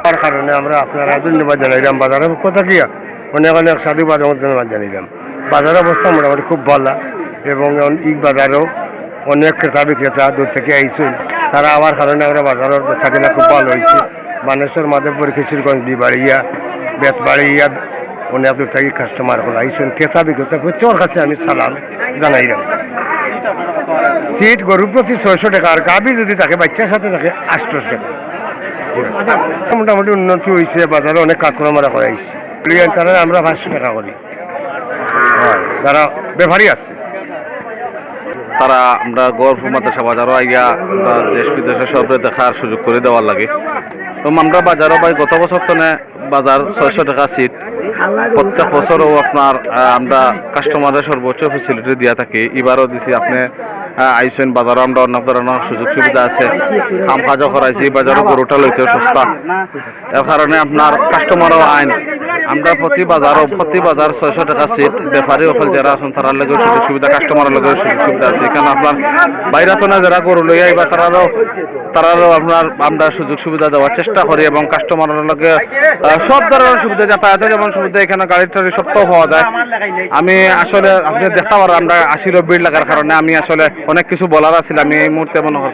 তার কারণে আমরা আপনারা ধন্যবাদ জানাইলাম। বাজারের কথা কি অনেক অনেক সাধু বাজার ধন্যবাদ জানাইলাম। বাজারের অবস্থা মোটামুটি খুব ভালো এবং ই বাজারও অনেক ক্রেতা বিক্রেতা দূর থেকে আইসুন, তারা আবার কারণে আমরা বাজারের বেচা কিনা খুব ভালো হয়েছে। মানুষের মাধবপুর কিশোরগঞ্জ বিবাড়িয়া বেতবাড়িয়া অনেক দূর থেকে কাস্টমার হল আইসুন, ক্রেতা বিক্রেতা প্রত্যেকের কাছে আমি সালাম জানাইলাম। সিট গরুর প্রতি 600 টাকা, আর গাভী যদি থাকে বাচ্চার সাথে থাকে 800 টাকা। মোটামুটি উন্নতি হয়েছে, বাজারে অনেক কাজকর্ম আমরা করাইছি। তারা আমরা 500 টাকা করি, যারা ব্যাপারী আছে তারা আমরা গল্প মাদ্রাসা বাজারও আইয়া আমরা দেশ বিদেশের সব দেখার সুযোগ করে দেওয়ার লাগে। তো আমরা বাজারও পাই গত বছর তো বাজার 600 টাকা সিট, প্রত্যেক বছরও আপনার আমরা কাস্টমারের সর্বোচ্চ ফেসিলিটি দিয়া থাকি। এবারও দিছি আপনি আইসেন বাজারও আমরা অনেক ধরনের সুযোগ সুবিধা আছে, খাম কাজও করাইছি, বাজারও গরুটা লইতেও সস্তা, এর কারণে আপনার কাস্টমারও আইন আমরা প্রতি বাজার 600 টাকা সিট। ব্যাপারী ওখানে যারা আছেন তারার লগে সুযোগ সুবিধা, কাস্টমারের লগে সুযোগ সুবিধা আছে। এখানে আপনার বাইরে তো না যারা গরু লইয়া বা তারারও আপনার আমরা সুযোগ সুবিধা দেওয়ার চেষ্টা করি এবং কাস্টমারের লগে সব ধরনের সুবিধা, যাতায়াতের যেমন সুবিধা, এখানে গাড়ি টাড়ি সবটাও পাওয়া যায়। আমি আসলে আপনি দেখতে পারেন আমরা আসিল ভিড় লাগার কারণে আমি আসলে অনেক কিছু বলার আছিল, আমি এই মুহূর্তে মনে করি